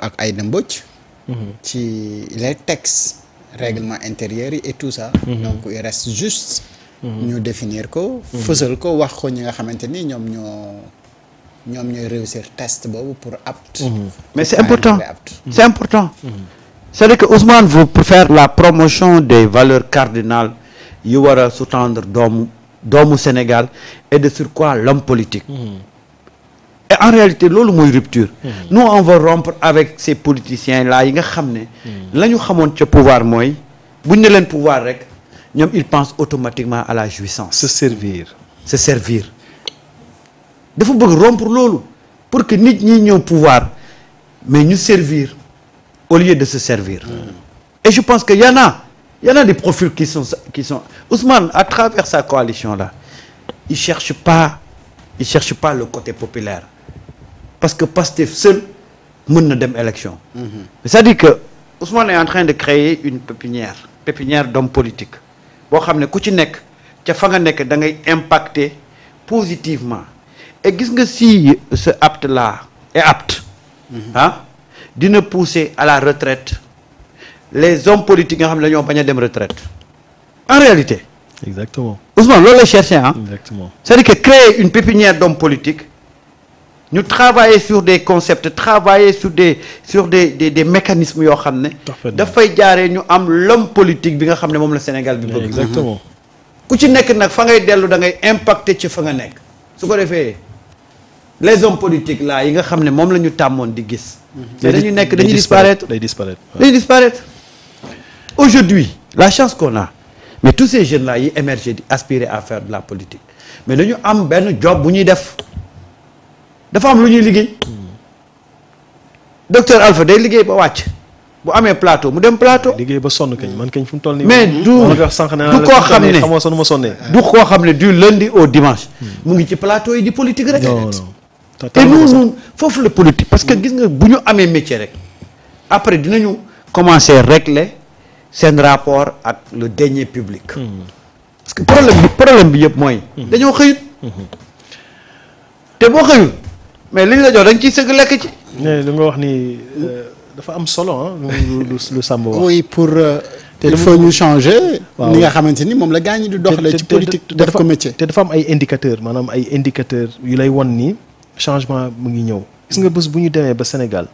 ak Aïda Mbodj ci les textes règlement intérieur yi et tout ça donc il reste juste ñu définir ko fësal ko wax ko ñi nga xamante ni ñoom ñooy réussir test boobu pour apte mais c'est important c'est important c'est-à-dire que Ousmane veut pour faire la promotion des valeurs cardinales yu war a sous-tendre doomu Sénégal et de surcroît l'homme politique et en réalité loolu mooy rupture nous on va rompre avec ces politiciens là yi nga xam ne la ñu xamoon ca pouvoir mooy buñ ne leen pouvoir rek ñoom ils pensent automatiquement à la jouissance se servir dafa bëgg rompre loolu pour que nit ñi ñëw pouvoir mais ñu servir au lieu de se servir et je pense que y en a des profils qui sont Ousmane à travers sa coalition là il cherche pas le côté populaire parce que Pastef seul mën na dem élection c'est-à-dire que Ousmane est en train de créer une pépinière d'hommes politiques boo xam ne ku ci nekk ca fa nga nekk da ngay impacter positivement et gis nga si ce apte là est apte dina pousser à la retraite les hommes politiques nga xam ne dañoo bañ a dem retraite en réalité exactement Ousmane loolu lay chercher exactement c'est-à-dire que créer une pépinière d'hommes politiques ñu travailler sur des concepts travailler sur des mécanismes yoo xam ne dafay jaaree ñu am l'homme politique bi nga xam ne moom la Sénégal bi bëgg exactement ku ci nekk nag fa ngay dellu da ngay impacter ci fa nga nekk su ko defee les hommes politiques là yi nga xam ne moom la ñu tàmmoon di gis mais dañuy disparaître aujourd'hui la chance qu'on a mais tous ces jeunes là yi émerger di aspirer à faire de la politique mais dañu am benn job bu ñuy def dafa am lu ñuy liggéey docteur Alpha day liggéey ba wàcc bu amee plateau mu dem plateau. liggéey ba sonn kañ man kañ fu mu toll nii. mais du koo xam ne xamoo sax nu ma sonnee. du koo xam ne du lundi au dimanche. mu ngi ci plateau yi di politique rek. non te nous foofu la politique parce que gis nga bu ñu amee métier rek après dinañu commencer régler seen rapport ak le denier public. parce que problème bi yëpp mooy. dañoo xëyut. te boo xëyul mais liñ la jox dañ ciy sëgg lekk ci. mais li nga wax ni dafa am solo ah lu Samba wax. oui pour il faut ñu changer. ni nga xamante ni moom la gaañ di doxalee ci politique def ko métier. te dafa am ay indicateurs maanaam ay indicateurs yu lay won ni changement mu ngi ñëw. gis nga bés bu ñu demee ba Sénégal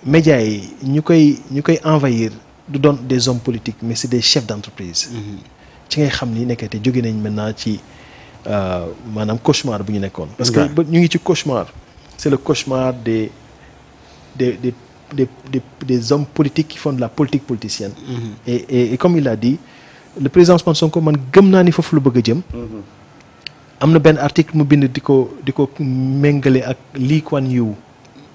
médias yi ñu koy envahir du doon des hommes politiques mais c'est des chefs d'entreprise. ci ngay xam ni nekkate jóge nañ maintenant ci maanaam cauchemar bu ñu nekkoon. parce que ñu ngi ci cauchemar. c'est le cauchemar des hommes politiques qui font de la politique politicienne. Et comme il a dit le président Ousmane Sonko man gëm naa ni foofu lu bëgg a jëm. am na benn article mu bind di ko méngale ak Lee Kuan Yew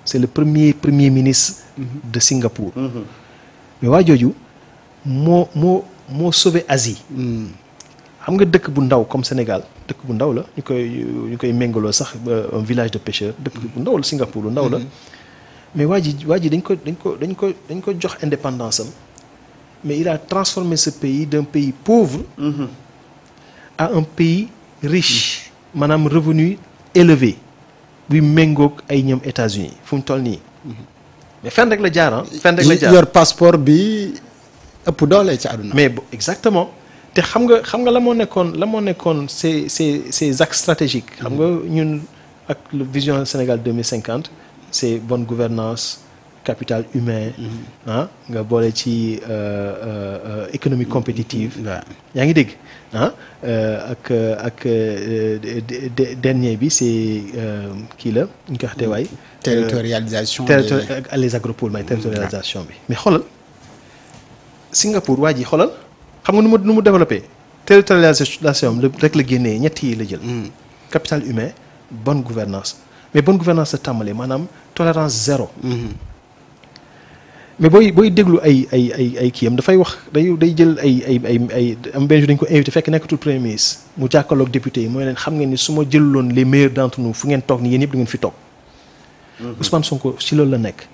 c'est le premier ministre de Singapour. mais waa jooju moo sauvé Asie. xam nga dëkk bu ndaw comme Sénégal dëkk bu ndaw la ñu koy méngaloo sax un village de pêcheurs dëkk bu ndaw la Singapour lu ndaw la. mais waa ji dañ ko jox indépendance am mais il a transformé ce pays d'un pays pauvre. à un pays riche. maanaam revenu élevé. buy méngoog ay ñoom États-Unis fu mu toll nii. mais fenn rek la jaar fenn rek la jaar yor passeport bi ëpp doole ci àdduna. mais exactement te xam nga la moo nekkoon ces axes stratégiques. xam nga ñun ak le vision Sénégal 2050 c'est bonne gouvernance capital humain. nga boole ci économie compétitive. yaa ngi dégg ak dernier bi c'est kii la ñu koy waxatee waay. territorialisation les agropoles may territorialisation bi. mais xoolal Singapour waa ji xoolal xam nga nu mu développé territorialisation rek la génnee ñett yi la jël. capital humain bonne gouvernance mais bonne gouvernance sa tàmbalee maanaam tolérance zéro. mais booy déglu ay kii am dafay wax day jël ay am benn jour dañ ko invité fekk nekkatul premier ministre mu jàkkaarloog député yi mooy leen xam ngeen ni su ma jëluloon les meilleurs d'entre nous fu ngeen toog ni yéen yëpp du ngeen fi toog. Ousmane Sonko si loolu la nekk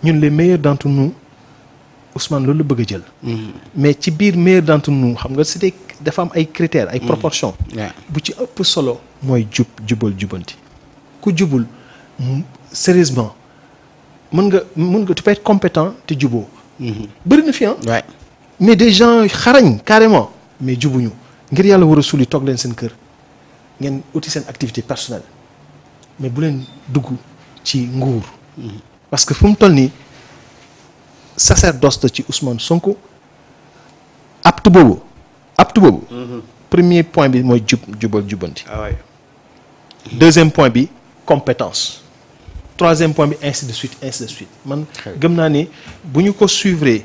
ñun les meilleurs d'entre nous Ousmane loolu la bëgg a jël. mais ci biir meilleurs d'entre nous xam nga c'était dafa am ay critères ay proportions. bu ci ëpp solo mooy jubal jubanti ku jubul sérieusement mën nga tu peux être compétent te juboo bëri na fi Ouais. mais des gens xarañ carrément mais jubuñu ngir yàlla war a suli toog leen seen kër ngeen uti seen activité personnelle mais bu leen dugg ci nguur parce que fu mu toll nii sacerdoce la ci Ousmane Sonko apte boobu premier point bi mooy jubal jubanti Ah ouais. deuxième point bi compétence troisième point bi ainsi de suite man gëm naa ni bu ñu ko suivre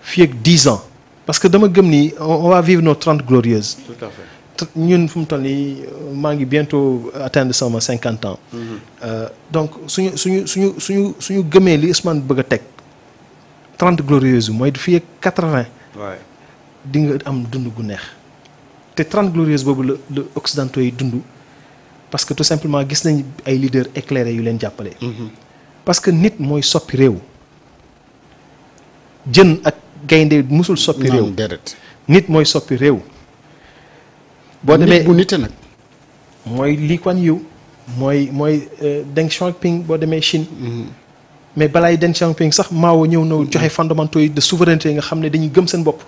fii ak 10 ans parce que dama gëm ni on va vivre nos 30 glorieuses Tout à fait. ñun fu mu toll nii maa ngi bientôt atteindre sama 50 ans donc suñu gëmee li Ousmane bëgg a teg 30 glorieuses mooy fii ak 80 Ouais. di nga am dund gu neex te 30 glorieuses boobu la occidentaux yi dund parce que tout simplement gis nañ ay leaders éclairés yu leen jàppale. parce que nit mooy soppi réew. jën ak gaynde musul soppi réew. non déedéet. nit mooy soppi réew. boo demee nit bu nite nag. mooy Lee Kuan Yew mooy Deng Xiaoping boo demee Chine. mais balaay Deng Xiaoping sax Mao ñëw na joxe fondamentaux yi de souveraineté nga xam ne dañuy gëm seen bopp.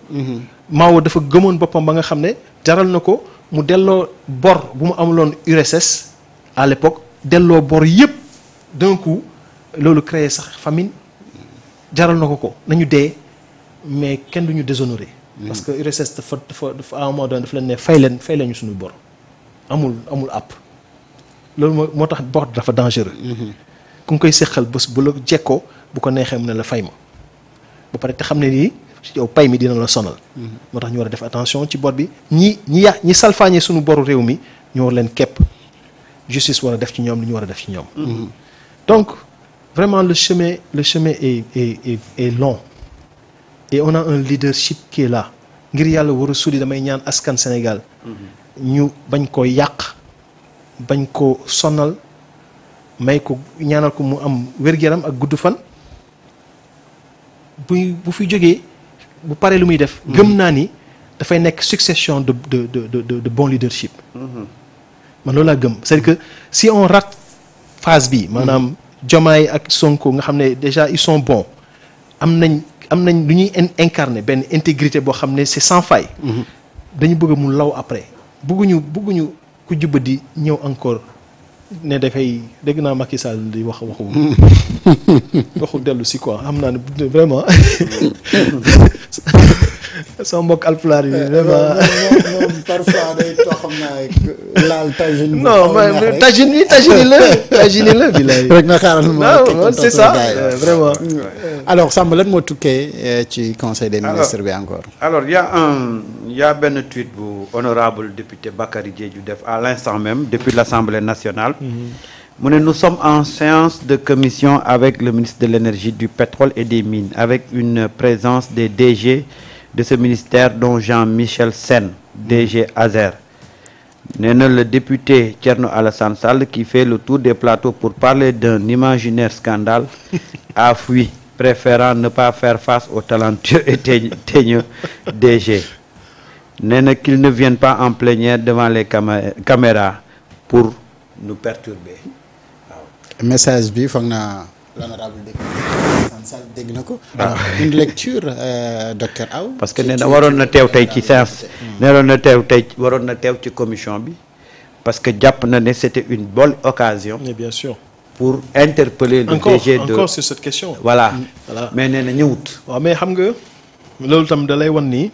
Mao dafa gëmoon boppam ba nga xam ne jaral na ko mu delloo bor bu mu amuloon URSS à l'époque delloo bor yépp d'un coup loolu créé sax famine jaral na ko nañu dee mais kenn duñu déshonoré. parce que URSS dafa à un moment donné dafa leen ne fay leen ñu suñu bor amul àpp loolu moo tax bor dafa dangereux. ku ngi koy seqal bés bu la jekkoo bu ko neexee mu ne la fay ma ba pare te xam ne nii yow pay mi dina la sonal. moo tax ñu war a def attention ci bor bi ñi salfaañee suñu boru réew mi ñu war leen képp justice war a def ci ñoom li ñu war a def ci ñoom. donc vraiment le chemin est long et on a un leadership qui est là ngir yàlla war a suli damay ñaan askan Sénégal. ñu bañ ko yàq bañ ko sonal. may ko ñaanal ko mu am wér-gu-yaram ak gudd fan bu fi jógee bu paree lu muy def. gëm naa ni dafay nekk succession de bon leadership. man loolu laa gëm c'est-à-dire que si on rate phase bi maanaam Diomaye ak Sonko nga xam ne déjà ils sont bons am nañ lu ñuy incarner benn intégrité boo xam ne c'est sans faille. dañu bëgg mu law après bëgguñu ku jubba di ñëw encore. ne dafay dégg naa Macky Sall di waxu dellu si quoi xam naa ne vraiment sama mbokk alpulaar yi vraiment moom parfois day toog xam naa laal tajine. non mais tajine la bilaay. rek na xaaral ma c'est ça vraiment. alors Samba lan moo tukkee ci conseil des ministres bi encore. alors il y a benn tweet bu honorable député Bakary Diédhiou def à l'instant même depuis l'Assemblée nationale. mu ne nous sommes en séance de commission avec le ministre de l'énergie, du pétrole et des mines, avec une présence des DG de ce ministère dont Jean-Michel Sène, DG Azer. Nee na le député Thierno Alassane Sall qui fait le tour des plateaux pour parler d'un imaginaire scandale a fui, préférant ne pas faire face au talentueux et teigneux DG. Nee na qu'il ne vienne pas en plénière devant les caméras pour nous perturber. message bi foog naa l'honorable député Sall dégg na ko. une lecture docteur Aw. parce que nee na waroon na teew tey ci séance. waroon na teew ci commission bi parce que jàpp na ne c'était une bonne occasion. mais bien sûr. pour interpeller le DG de encore sur cette question. voilà mais nee na ñëwut. waaw mais xam nga loolu tam da lay wan ni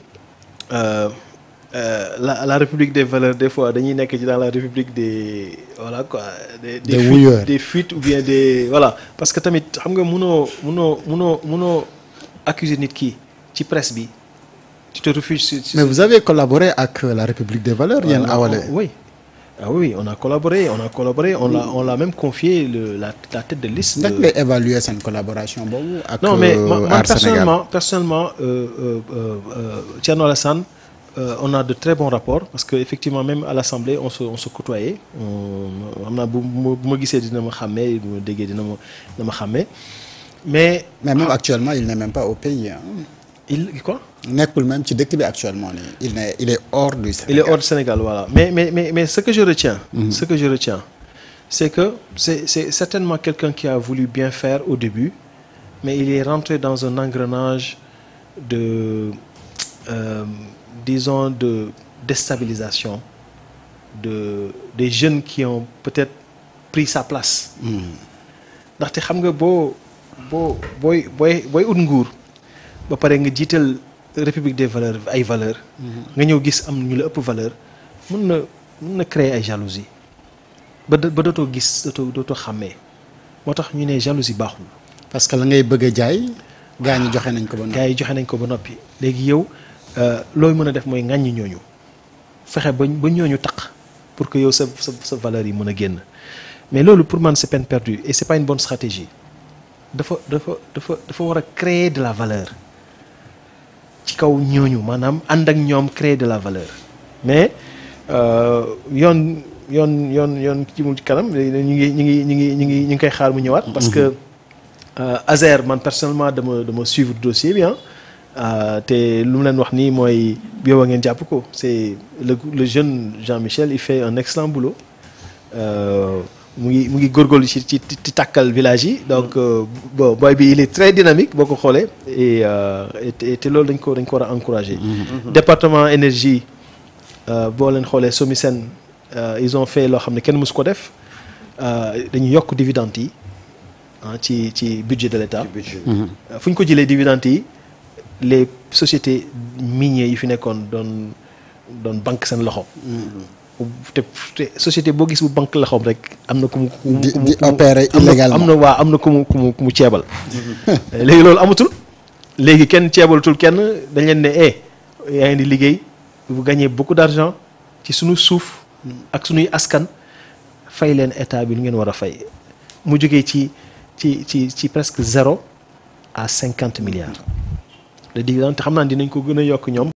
la république des valeurs des fois dañuy nekk ci dans la république des voilà quoi. des fuites ou bien des voilà parce que tamit xam nga mënoo accuser nit ki ci presse bi tu te refuses. mais vous avez collaboré avec la république des valeurs yéen awale. oui. Ah oui, on a collaboré, on l'a même confié la tête de liste. Ndax ngay évaluer seen collaboration boobu ak non mais man personnellement Thierno Alassane on a de très bons rapports parce que effectivement même à l'Assemblée on se côtoyait xam naa bu ma gisee dina ma xàmmee bu ma déggee dina ma xàmmee mais même actuellement il n'est même pas au pays hein. Il quoi? nekkul même ci dëkk bi actuellement nii il est hors du Sénégal. Il est hors du Sénégal voilà mais ce que je retiens. c'est que c'est certainement quelqu'un qui a voulu bien faire au début mais il est rentré dans un engrenage de disons de déstabilisation des jeunes qui ont peut-être pris sa place. ndaxte xam nga booy ut nguur ba pare nga jiital république des valeurs ay valeurs. nga ñëw gis am ñu la ëpp valeur mën na créer ay jalousie ba dootoo gis dootoo xàmmee moo tax ñu ne jalousie baaxul. parce que la ngay bëgg a jaay gaa ñi joxe nañ ko ba noppi. gaa yi joxe nañ ko ba noppi léegi yow looy mën a def mooy ŋàññi ñooñu fexe ba ñooñu taq pour que yow sa valeur yi mën a génn mais loolu pour man c'est peine perdue et c'est pas une bonne stratégie dafa war a créer de la valeur ci kaw ñooñu maanaam ànd ak ñoom créer de la valeur mais yoon ci mu kanam ñu ngi koy xaar mu ñëwaat. parce que Azer man personnellement dama suivre dossier bi te lu mu leen wax nii mooy bi yow a ngeen jàpp ko c'est le jeune Jean-Michel il fait un excellent boulot mu ngi góorgóorlu ci tàkkal village yi donc bon boy bi il est très dynamique boo ko xoolee et te loolu dañ ko war a encourager. département énergie boo leen xoolee SOMISEN ils ont fait loo xam ne kenn mësu ko def dañu yokk dividendes yi ci budget de l'État. fu ñu ko jëlee dividendes yi les sociétés minières yi fi nekkoon doon banque seen loxo. te société boo gis bu banque loxoom rek am na ku mu di opérer illégalement am na ku mu ceebal. léegi loolu amatul léegi kenn ceebalatul kenn dañ leen ne yaa ngi di liggéey vous gagnez beaucoup d'argent ci suñu suuf ak suñuy askan fay leen état bi lu ngeen war a fay mu jógee ci presque 0 à 50 milliards de dividendes te xam naa dinañ ko gën a yokk ñoom.